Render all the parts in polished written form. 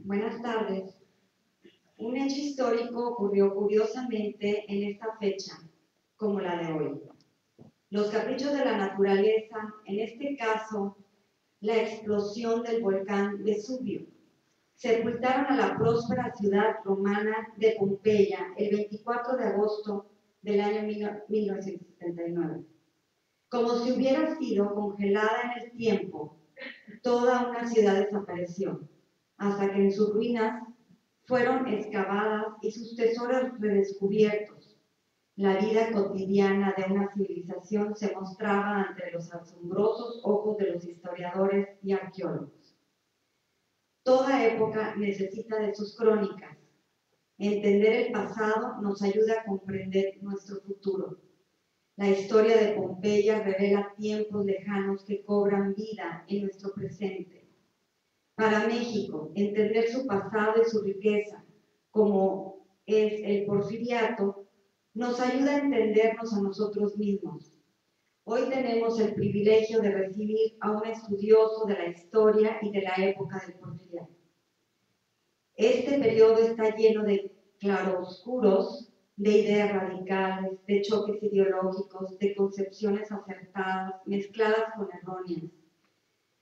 Buenas tardes. Un hecho histórico ocurrió curiosamente en esta fecha, como la de hoy. Los caprichos de la naturaleza, en este caso, la explosión del volcán Vesubio, sepultaron a la próspera ciudad romana de Pompeya el 24 de agosto del año 1979. Como si hubiera sido congelada en el tiempo, toda una ciudad desapareció, hasta que en sus ruinas fueron excavadas y sus tesoros redescubiertos. La vida cotidiana de una civilización se mostraba ante los asombrosos ojos de los historiadores y arqueólogos. Toda época necesita de sus crónicas. Entender el pasado nos ayuda a comprender nuestro futuro. La historia de Pompeya revela tiempos lejanos que cobran vida en nuestro presente. Para México, entender su pasado y su riqueza, como es el porfiriato, nos ayuda a entendernos a nosotros mismos. Hoy tenemos el privilegio de recibir a un estudioso de la historia y de la época del porfiriato. Este periodo está lleno de claroscuros, de ideas radicales, de choques ideológicos, de concepciones acertadas, mezcladas con erróneas.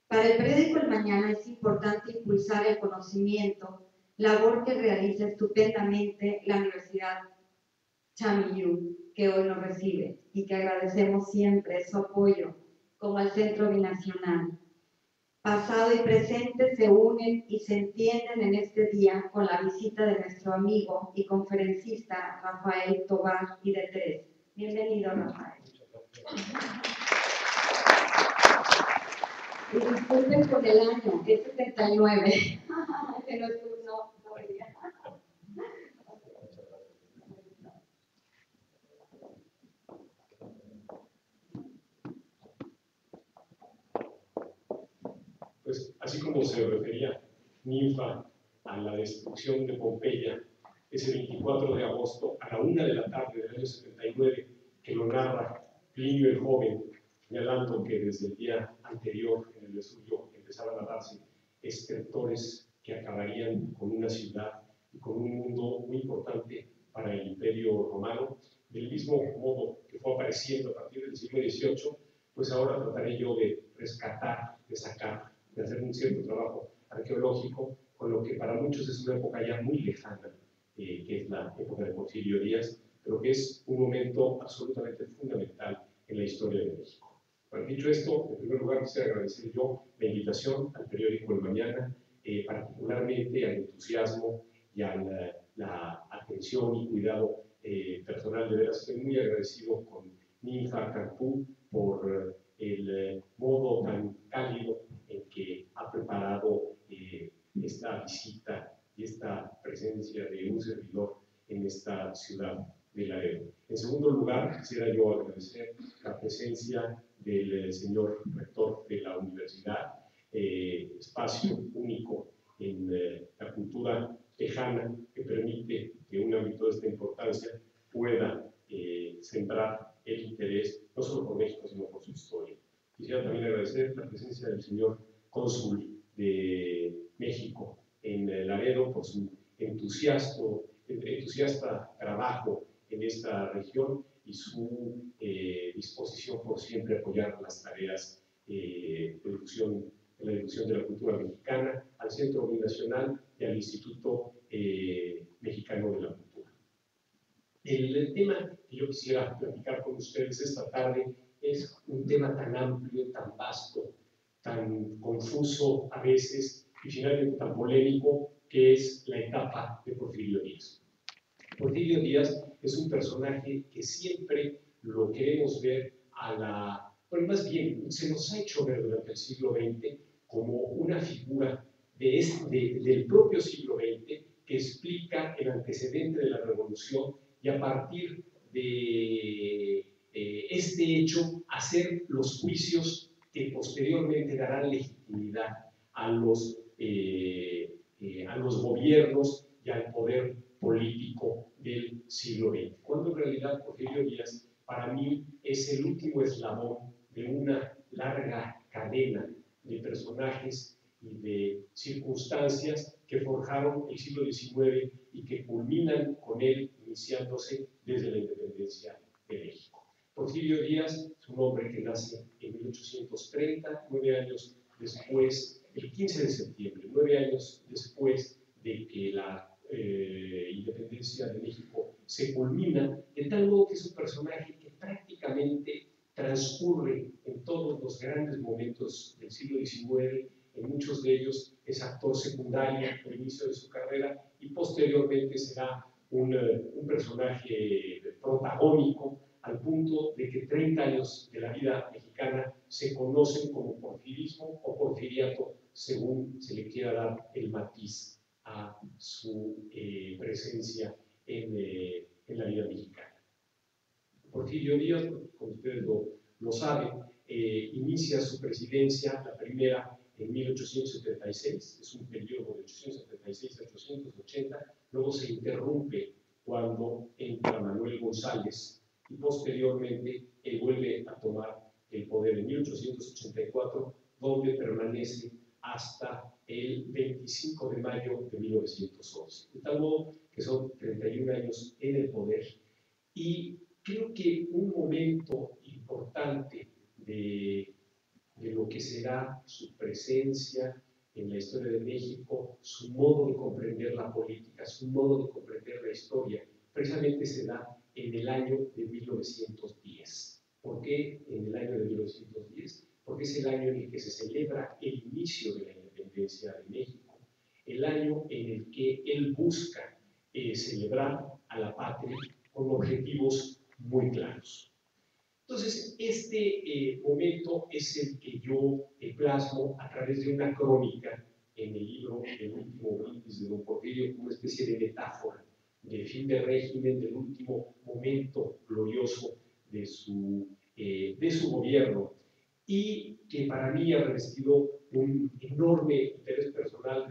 Para el periódico El Mañana es importante impulsar el conocimiento, labor que realiza estupendamente la Universidad Chamiyú, que hoy nos recibe y que agradecemos siempre su apoyo, como al Centro Binacional. Pasado y presente se unen y se entienden en este día con la visita de nuestro amigo y conferencista Rafael Tobar y de Tres. Bienvenido, Rafael. Y disculpen por el año, es 79. Que no es turno, Pues así como se refería Ninfa a la destrucción de Pompeya ese 24 de agosto a la 1 de la tarde del año 79, que lo narra Plinio el Joven, señalando que desde el día anterior en el Vesubio empezaban a darse estertores que acabarían con una ciudad y con un mundo muy importante para el Imperio Romano. Del mismo modo que fue apareciendo a partir del siglo XVIII, pues ahora trataré yo de rescatar, de sacar, de hacer un cierto trabajo arqueológico con lo que para muchos es una época ya muy lejana, que es la época de Porfirio Díaz, pero que es un momento absolutamente fundamental en la historia de México. Bueno, dicho esto, en primer lugar quisiera agradecer yo la invitación al periódico El Mañana, particularmente al entusiasmo y a la atención y cuidado personal. De veras, estoy muy agradecido con Ninfa Cantú por el modo tan cálido en que ha preparado esta visita y esta presencia de un servidor en esta ciudad de Laredo. En segundo lugar, quisiera yo agradecer la presencia del señor rector de la universidad, espacio único en la cultura tejana que permite que un ámbito de esta importancia pueda sembrar el interés no solo por México, sino por su historia. Quisiera también agradecer la presencia del señor cónsul de México en Laredo por su entusiasta trabajo en esta región y su disposición por siempre apoyar las tareas de la difusión de la cultura mexicana, al Centro Binacional y al Instituto Mexicano de la Cultura. El tema que yo quisiera platicar con ustedes esta tarde es un tema tan amplio, tan vasto, tan confuso a veces y finalmente tan polémico, que es la etapa de Porfirio Díaz. Porfirio Díaz es un personaje que siempre lo queremos ver bueno, más bien se nos ha hecho ver durante el siglo XX como una figura del propio siglo XX que explica el antecedente de la revolución y a partir de este hecho hacer los juicios que posteriormente darán legitimidad a los gobiernos y al poder político del siglo XX. Cuando en realidad Porfirio Díaz para mí es el último eslabón de una larga cadena de personajes y de circunstancias que forjaron el siglo XIX y que culminan con él iniciándose desde la independencia de México. Porfirio Díaz es un hombre que nace en 1830, 9 años después, el 15 de septiembre, 9 años después de que la independencia de México se culmina, de tal modo que es un personaje que prácticamente transcurre en todos los grandes momentos del siglo XIX. En muchos de ellos es actor secundario al inicio de su carrera y posteriormente será un personaje protagónico, al punto de que 30 años de la vida mexicana se conocen como porfirismo o porfiriato, según se le quiera dar el matiz a su presencia en la vida mexicana. Porfirio Díaz, como ustedes lo saben, inicia su presidencia, la primera en 1876, es un periodo de 876 a 880, luego se interrumpe cuando entra Manuel González y posteriormente él vuelve a tomar el poder en 1884, donde permanece hasta el 25 de mayo de 1911. De tal modo que son 31 años en el poder. Y creo que un momento importante de lo que será su presencia en la historia de México, su modo de comprender la política, su modo de comprender la historia, precisamente se da en el año de 1910. ¿Por qué en el año de 1910? Porque es el año en el que se celebra el inicio de la independencia de México, el año en el que él busca celebrar a la patria con objetivos muy claros. Entonces, este momento es el que yo plasmo a través de una crónica en el libro El último brindis de don Porfirio, como una especie de metáfora del fin de régimen, del último momento glorioso de su gobierno, y que para mí ha revestido un enorme interés personal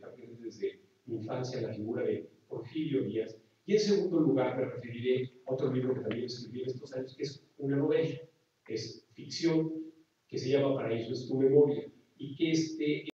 también desde mi infancia en la figura de Porfirio Díaz. Y en segundo lugar me referiré a otro libro que también escribí en estos años, que es una novela, es ficción, que se llama Paraíso es tu memoria, y que